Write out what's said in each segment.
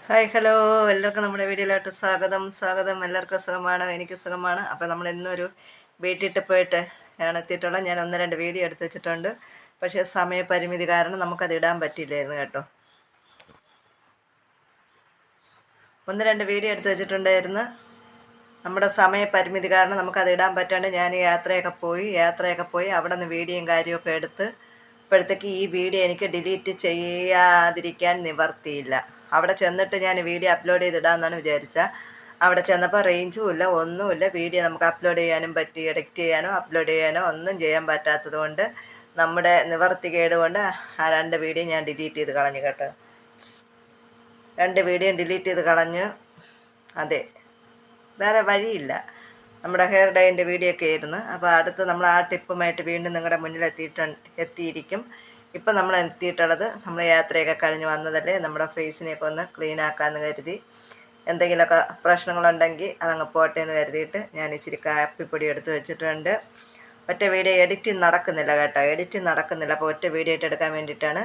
Hi hello, എല്ലാവർക്കും നമ്മുടെ വീഡിയോയിലോട്ട് സ്വാഗതം. എല്ലാവർക്കും സുഖമാണ്, എനിക്ക് സുഖമാണ്. അപ്പോൾ നമ്മൾ ഇന്നൊരു വീട്ടിട്ട് പോയിട്ട് ആണ് എത്തിയിട്ടുള്ളത്. ഞാൻ 1-2 വീഡിയോ എടുത്ത് വെച്ചിട്ടുണ്ട്. പക്ഷേ സമയപരിമിതി കാരണം നമുക്കത് ഇടാൻ പറ്റിയില്ലായിരുന്നു കേട്ടോ. 1-2 വീഡിയോ എടുത്ത് വെച്ചിട്ടുണ്ടായിരുന്നു. നമ്മുടെ സമയപരിമിതി കാരണം നമുക്കത് ഇടാൻ പറ്റാണ്ട് ഞാൻ യാത്രയൊക്കെ പോയി അവിടെ നിന്ന് വീഡിയോയും കാര്യമൊക്കെ എടുത്ത് ഇപ്പോഴത്തേക്ക് ഈ വീഡിയോ എനിക്ക് ഡിലീറ്റ് ചെയ്യാതിരിക്കാൻ നിവർത്തിയില്ല. അവിടെ ചെന്നിട്ട് ഞാൻ വീഡിയോ അപ്ലോഡ് ചെയ്തിടാമെന്നാണ് വിചാരിച്ചത്. അവിടെ ചെന്നപ്പോൾ റേഞ്ചും ഇല്ല, ഒന്നുമില്ല. വീഡിയോ നമുക്ക് അപ്ലോഡ് ചെയ്യാനും പറ്റി, എഡിറ്റ് ചെയ്യാനോ അപ്ലോഡ് ചെയ്യാനോ ഒന്നും ചെയ്യാൻ പറ്റാത്തത് കൊണ്ട് നമ്മുടെ നിവർത്തികേട് കൊണ്ട് ആ 2 വീഡിയോ ഞാൻ ഡിലീറ്റ് ചെയ്ത് കളഞ്ഞു കേട്ടോ. 2 വീഡിയോ ഡിലീറ്റ് ചെയ്ത് കളഞ്ഞു. അതെ, വേറെ വഴിയില്ല. നമ്മുടെ ഹെയർ ഡൈൻ്റെ വീഡിയോ ഒക്കെ ആയിരുന്നു. അപ്പോൾ അടുത്ത് നമ്മൾ ആ ടിപ്പുമായിട്ട് വീണ്ടും നിങ്ങളുടെ മുന്നിൽ എത്തിയിരിക്കും. ഇപ്പം നമ്മൾ എത്തിയിട്ടുള്ളത്, നമ്മൾ യാത്രയൊക്കെ കഴിഞ്ഞ് വന്നതല്ലേ, നമ്മുടെ ഫേസിനെയൊക്കെ ഒന്ന് ക്ലീൻ ആക്കാമെന്ന് കരുതി. എന്തെങ്കിലുമൊക്കെ പ്രശ്നങ്ങളുണ്ടെങ്കിൽ അതങ്ങ് പോട്ടെ എന്ന് കരുതിയിട്ട് ഞാൻ ഇച്ചിരി കാപ്പിപ്പൊടി എടുത്ത് വെച്ചിട്ടുണ്ട്. ഒറ്റ വീഡിയോ എഡിറ്റിംഗ് നടക്കുന്നില്ല കേട്ടോ, അപ്പോൾ ഒറ്റ വീഡിയോ ആയിട്ട് എടുക്കാൻ വേണ്ടിയിട്ടാണ്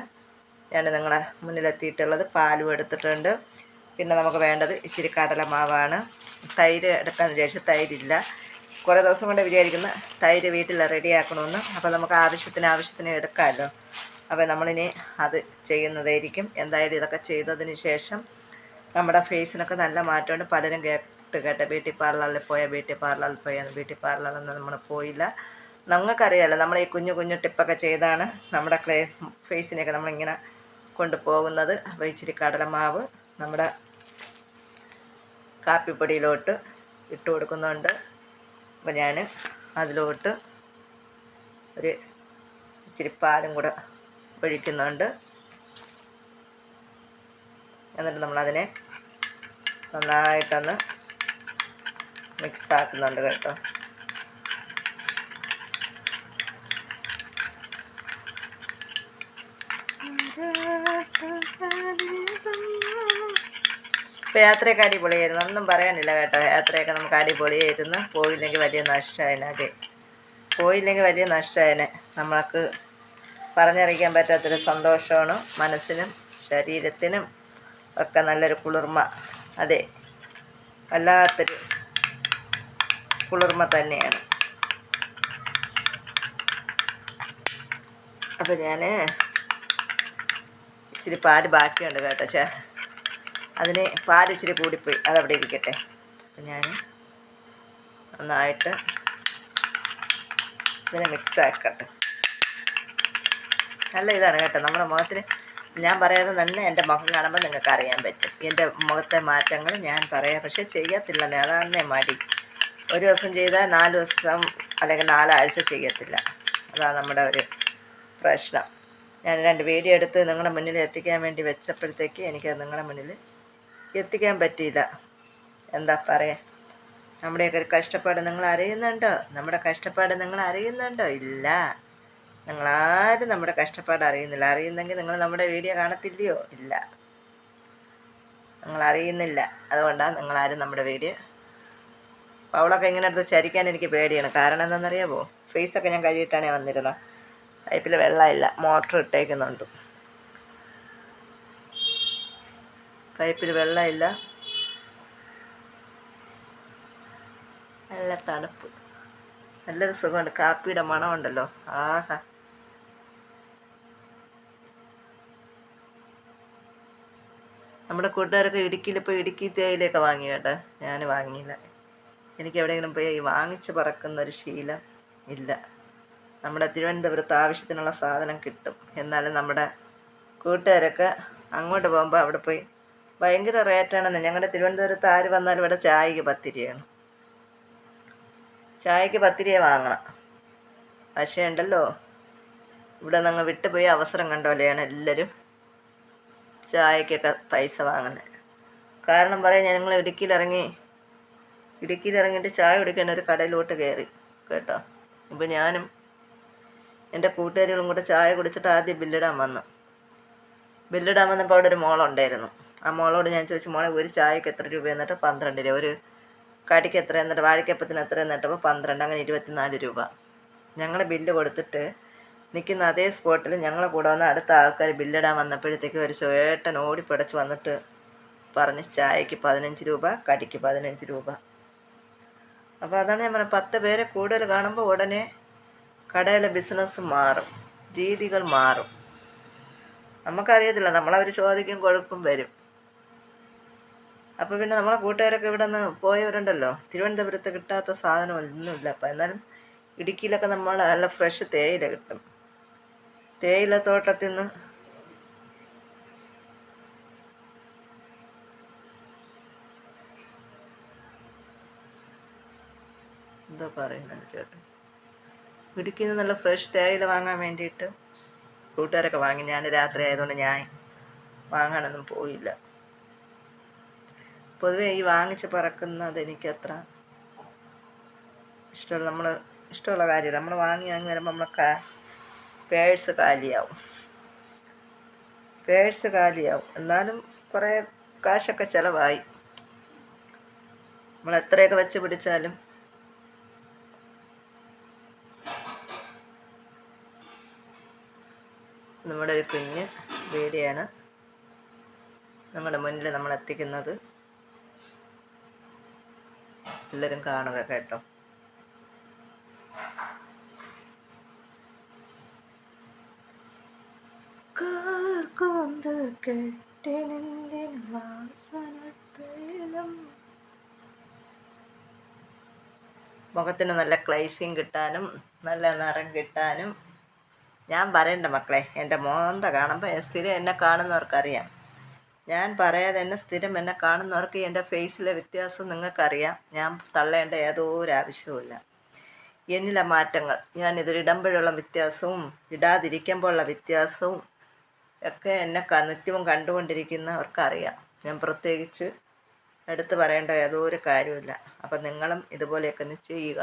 ഞാൻ നിങ്ങളെ മുന്നിലെത്തിയിട്ടുള്ളത്. പാലും എടുത്തിട്ടുണ്ട്. പിന്നെ നമുക്ക് വേണ്ടത് ഇച്ചിരി കടലമാവാണ്. തൈര് എടുക്കാമെന്ന് വിചാരിച്ചു, തൈരില്ല. കുറേ ദിവസം കൊണ്ട് വിചാരിക്കുന്ന തൈര് വീട്ടിൽ റെഡിയാക്കണമെന്ന്. അപ്പോൾ നമുക്ക് ആവശ്യത്തിന് എടുക്കാമല്ലോ. അപ്പോൾ നമ്മളിനി അത് ചെയ്യുന്നതായിരിക്കും. എന്തായാലും ഇതൊക്കെ ചെയ്തതിന് ശേഷം നമ്മുടെ ഫേസിനൊക്കെ നല്ല മാറ്റമുണ്ട്. പലരും കേട്ട് ബ്യൂട്ടി പാർലറിൽ ബ്യൂട്ടി പാർലറിലൊന്നും നമ്മൾ പോയില്ല. നമുക്കറിയാമല്ലോ, നമ്മൾ ഈ കുഞ്ഞു ടിപ്പൊക്കെ ചെയ്താണ് നമ്മുടെ ഫേസിനെയൊക്കെ നമ്മളിങ്ങനെ കൊണ്ടുപോകുന്നത്. അപ്പോൾ ഇച്ചിരി കടലമാവ് നമ്മുടെ കാപ്പിപ്പൊടിയിലോട്ട് ഇട്ട് കൊടുക്കുന്നുണ്ട്. അപ്പോൾ ഞാൻ അതിലോട്ട് ഒരു ഇച്ചിരി പാലും കൂടെ ഒഴിക്കുന്നുണ്ട്. എന്നിട്ട് നമ്മളതിനെ നന്നായിട്ടൊന്ന് മിക്സ് ആക്കുന്നുണ്ട് കേട്ടോ. ഇപ്പോൾ യാത്രയൊക്കെ അടിപൊളിയായിരുന്നു, ഒന്നും പറയാനില്ല കേട്ടോ. യാത്രയൊക്കെ നമുക്ക് അടിപൊളിയായിരുന്നു. പോയില്ലെങ്കിൽ വലിയ നഷ്ടമായേനെ. നമ്മൾക്ക് പറഞ്ഞറിയിക്കാൻ പറ്റാത്തൊരു സന്തോഷമാണ്. മനസ്സിനും ശരീരത്തിനും ഒക്കെ നല്ലൊരു കുളിർമ. അതെ, വല്ലാത്തൊരു കുളിർമ തന്നെയാണ്. അപ്പോൾ ഞാൻ ഇച്ചിരി പാല് ബാക്കിയുണ്ട് കേട്ടോ. അതിന് പാൽ ഇച്ചിരി കൂടിപ്പോയി, അതവിടെ ഇരിക്കട്ടെ. അപ്പം ഞാൻ നന്നായിട്ട് ഇതിനെ മിക്സ് ആക്കട്ടെ. നല്ല ഇതാണ് കേട്ടോ നമ്മുടെ മുഖത്തിന്. ഞാൻ പറയാതെ തന്നെ എൻ്റെ മുഖം കാണുമ്പോൾ നിങ്ങൾക്ക് അറിയാൻ പറ്റും എൻ്റെ മുഖത്തെ മാറ്റങ്ങൾ. ഞാൻ പറയാം, പക്ഷേ ചെയ്യത്തില്ലെന്നേ, അതാണ് മടി. ഒരു ദിവസം ചെയ്താൽ 4 ദിവസം അല്ലെങ്കിൽ 4 ആഴ്ച ചെയ്യത്തില്ല. അതാണ് നമ്മുടെ ഒരു പ്രശ്നം. ഞാൻ 2 വീഡിയോ എടുത്ത് നിങ്ങളുടെ മുന്നിൽ എത്തിക്കാൻ വേണ്ടി വെച്ചപ്പോഴത്തേക്ക് എനിക്കത് നിങ്ങളുടെ മുന്നിൽ എത്തിക്കാൻ പറ്റിയില്ല. എന്താ പറയുക, നമ്മുടെയൊക്കെ ഒരു കഷ്ടപ്പാട് നിങ്ങൾ അറിയുന്നുണ്ടോ? ഇല്ല, നിങ്ങളാരും നമ്മുടെ കഷ്ടപ്പാട് അറിയുന്നില്ല. അറിയുന്നെങ്കിൽ നിങ്ങൾ നമ്മുടെ വീഡിയോ കാണത്തില്ലയോ? ഇല്ല, നിങ്ങൾ അറിയുന്നില്ല. അതുകൊണ്ടാണ് നിങ്ങളാരും നമ്മുടെ വീഡിയോ. അവളൊക്കെ ഇങ്ങനെ എടുത്ത് ചരിക്കാൻ എനിക്ക് പേടിയാണ്. കാരണം എന്താണെന്നറിയാമോ? ഫേസൊക്കെ ഞാൻ കഴുകിയിട്ടാണ് വന്നിരുന്നത്. പൈപ്പിൽ വെള്ളമില്ല, മോട്ടർ ഇട്ടേക്കുന്നുണ്ട്. പൈപ്പിൽ വെള്ളമില്ല, നല്ല തണുപ്പ്, നല്ലൊരു സുഖമുണ്ട്. കാപ്പിയുടെ മണമുണ്ടല്ലോ, ആഹാ. നമ്മുടെ കൂട്ടുകാരൊക്കെ ഇടുക്കിയിൽ ഇടുക്കി തേയിലയൊക്കെ വാങ്ങി കേട്ടോ. ഞാൻ വാങ്ങിയില്ല. എനിക്ക് എവിടെയെങ്കിലും പോയി വാങ്ങിച്ച് പറക്കുന്നൊരു ശീലം ഇല്ല. നമ്മുടെ തിരുവനന്തപുരത്ത് ആവശ്യത്തിനുള്ള സാധനം കിട്ടും. എന്നാലും നമ്മുടെ കൂട്ടുകാരൊക്കെ അങ്ങോട്ട് പോകുമ്പോൾ അവിടെ പോയി ഭയങ്കര റേറ്റാണെന്ന്. ഞങ്ങളുടെ തിരുവനന്തപുരത്ത് ആര് വന്നാലും ഇവിടെ ചായക്ക് 10 രൂപയാണ്. ചായക്ക് 10 രൂപ വാങ്ങണം. പക്ഷേ ഉണ്ടല്ലോ, ഇവിടെ നിന്ന് വിട്ടുപോയി അവസരം കണ്ടോലെയാണ് എല്ലാവരും ചായക്കൊക്കെ പൈസ വാങ്ങുന്നത്. കാരണം പറയാം, ഞങ്ങൾ ഇടുക്കിയിലിറങ്ങിയിട്ട് ചായ കുടിക്കാൻ ഒരു കടയിലോട്ട് കയറി കേട്ടോ. ഇപ്പോൾ ഞാനും എൻ്റെ കൂട്ടുകാരികളും കൂടെ ചായ കുടിച്ചിട്ട് ആദ്യം ബില്ലിടാൻ വന്നപ്പോൾ അവിടെ ഒരു മോളുണ്ടായിരുന്നു. ആ മോളോട് ഞാൻ ചോദിച്ചു, മോളെ ഒരു ചായക്ക് എത്ര രൂപ? എന്നിട്ട് 12 രൂപ. ഒരു കടിക്ക് എത്ര? എന്നിട്ട് വാഴക്കപ്പത്തിന് എത്ര? എന്നിട്ടപ്പോൾ 12, അങ്ങനെ 24 രൂപ. ഞങ്ങൾ ബില്ല് കൊടുത്തിട്ട് നിൽക്കുന്ന അതേ സ്പോട്ടിൽ ഞങ്ങളെ കൂടെ വന്ന് അടുത്ത ആൾക്കാർ ബില്ലിടാൻ വന്നപ്പോഴത്തേക്ക് ഒരു ചേട്ടൻ ഓടിപ്പിടച്ച് വന്നിട്ട് പറഞ്ഞ് ചായക്ക് 15 രൂപ, കടിക്ക് 15 രൂപ. അപ്പോൾ അതാണ് ഞാൻ പറഞ്ഞത്, 10 പേരെ കൂടുതൽ കാണുമ്പോൾ ഉടനെ കടയിലെ ബിസിനസ് മാറും, രീതികൾ മാറും. നമുക്കറിയത്തില്ല, നമ്മളവർ ചോദിക്കും, കൊടുക്കും, വരും. അപ്പോൾ പിന്നെ നമ്മളെ കൂട്ടുകാരൊക്കെ ഇവിടെ നിന്ന് പോയവരുണ്ടല്ലോ, തിരുവനന്തപുരത്ത് കിട്ടാത്ത സാധനം ഒന്നുമില്ല. അപ്പം എന്നാലും ഇടുക്കിയിലൊക്കെ നമ്മൾ നല്ല ഫ്രഷ് തേയില കിട്ടും. തേയില തോട്ടത്തിൽ നിന്ന് എന്താ പറയുന്നത് ചേട്ടൻ, ഇടുക്കിയിൽ നിന്ന് നല്ല ഫ്രഷ് തേയില വാങ്ങാൻ വേണ്ടിയിട്ട് കൂട്ടുകാരൊക്കെ വാങ്ങി. ഞാൻ രാത്രി ആയതുകൊണ്ട് ഞാൻ വാങ്ങാനൊന്നും പോയില്ല. പൊതുവേ ഈ വാങ്ങിച്ച് പറക്കുന്നത് എനിക്കത്ര ഇഷ്ടമുള്ള കാര്യമില്ല. നമ്മൾ വാങ്ങി വരുമ്പോൾ നമ്മളെ പേഴ്സ് കാലിയാവും. എന്നാലും കുറേ കാശൊക്കെ ചിലവായി. നമ്മൾ എത്രയൊക്കെ വെച്ച് പിടിച്ചാലും നമ്മുടെ ഒരു കുഞ്ഞ് വീഡിയോയാണ് നമ്മുടെ മുന്നിൽ നമ്മൾ എത്തിക്കുന്നത്. എല്ലാവരും കാണുക കേട്ടോ. മുഖത്തിന് നല്ല ക്ലൈസിങ് കിട്ടാനും നല്ല നിറം കിട്ടാനും ഞാൻ പറയണ്ട മക്കളെ, എൻ്റെ മോന്ത കാണുമ്പോൾ സ്ഥിരം എന്നെ കാണുന്നവർക്കറിയാം. ഞാൻ പറയാതെ തന്നെ സ്ഥിരം എന്നെ കാണുന്നവർക്ക് എൻ്റെ ഫേസിലെ വ്യത്യാസം നിങ്ങൾക്കറിയാം. ഞാൻ തള്ളേണ്ട ഏതൊരു ആവശ്യവുമില്ല. എന്നിലെ മാറ്റങ്ങൾ ഞാൻ ഇതിലിടുമ്പോഴുള്ള വ്യത്യാസവും ഇടാതിരിക്കുമ്പോഴുള്ള വ്യത്യാസവും ഒക്കെ എന്നെ നിത്യവും കണ്ടുകൊണ്ടിരിക്കുന്നവർക്കറിയാം. ഞാൻ പ്രത്യേകിച്ച് എടുത്ത് പറയേണ്ട ഏതൊരു കാര്യമില്ല. അപ്പം നിങ്ങളും ഇതുപോലെയൊക്കെ ഒന്ന് ചെയ്യുക.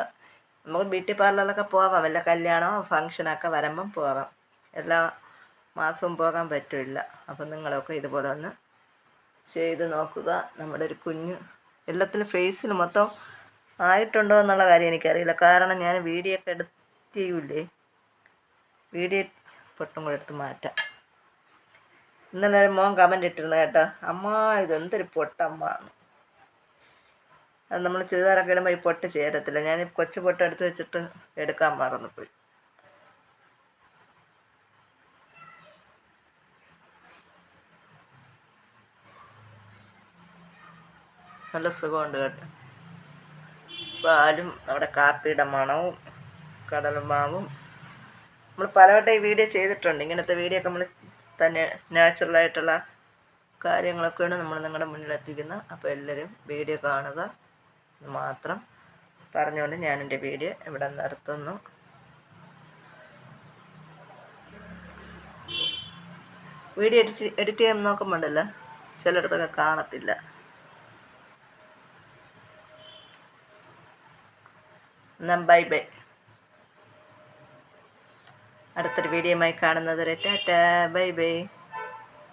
നമുക്ക് ബ്യൂട്ടി പാർലറിലൊക്കെ പോവാം, വല്ല കല്യാണമോ ഫങ്ഷനൊക്കെ വരുമ്പം പോകാം. എല്ലാ മാസവും പോകാൻ പറ്റില്ല. അപ്പം നിങ്ങളൊക്കെ ഇതുപോലെ ഒന്ന് ചെയ്ത് നോക്കുക. നമ്മുടെ ഒരു കുഞ്ഞ് എല്ലാത്തിലും ഫേസിൽ മൊത്തം ആയിട്ടുണ്ടോ എന്നുള്ള കാര്യം എനിക്കറിയില്ല. കാരണം ഞാൻ വീഡിയോ ഒക്കെ എഡിറ്റ് ചെയ്യൂലേ, വീഡിയോ പൊട്ടും കൂടെ എടുത്ത് മാറ്റാം. ഇന്നലെ മോൻ കമൻ്റ് ഇട്ടിരുന്നു കേട്ടോ, അമ്മ ഇതെന്തൊരു പൊട്ടമ്മ. അത് നമ്മൾ ചുരിദാറൊക്കെ ഇടുമ്പോൾ ഈ പൊട്ട് ചേരത്തില്ല. ഞാൻ കൊച്ചു പൊട്ട് എടുത്ത് വെച്ചിട്ട് എടുക്കാൻ മറന്നുപോയി. നല്ല സുഖമുണ്ട് കേട്ടോ. പാലും നമ്മുടെ കാപ്പിയുടെ മണവും കടലമാവും. നമ്മൾ പലവട്ടം ഈ വീഡിയോ ചെയ്തിട്ടുണ്ട്. ഇങ്ങനത്തെ വീഡിയോ ഒക്കെ നമ്മൾ തന്നെ നാച്ചുറലായിട്ടുള്ള കാര്യങ്ങളൊക്കെയാണ് നമ്മൾ നിങ്ങളുടെ മുന്നിലെത്തിക്കുന്നത്. അപ്പോൾ എല്ലാവരും വീഡിയോ കാണുക എന്ന് മാത്രം പറഞ്ഞുകൊണ്ട് ഞാൻ എൻ്റെ വീഡിയോ ഇവിടെ നിർത്തുന്നു. വീഡിയോ എഡിറ്റ് ചെയ്യാൻ നോക്കുമ്പോണ്ടല്ലോ ചിലയിടത്തൊക്കെ കാണത്തില്ല. എന്നാൽ ബൈ. അടുത്തൊരു വീഡിയോയുമായി കാണുന്നത് വരെ ടാറ്റാ, ബൈ.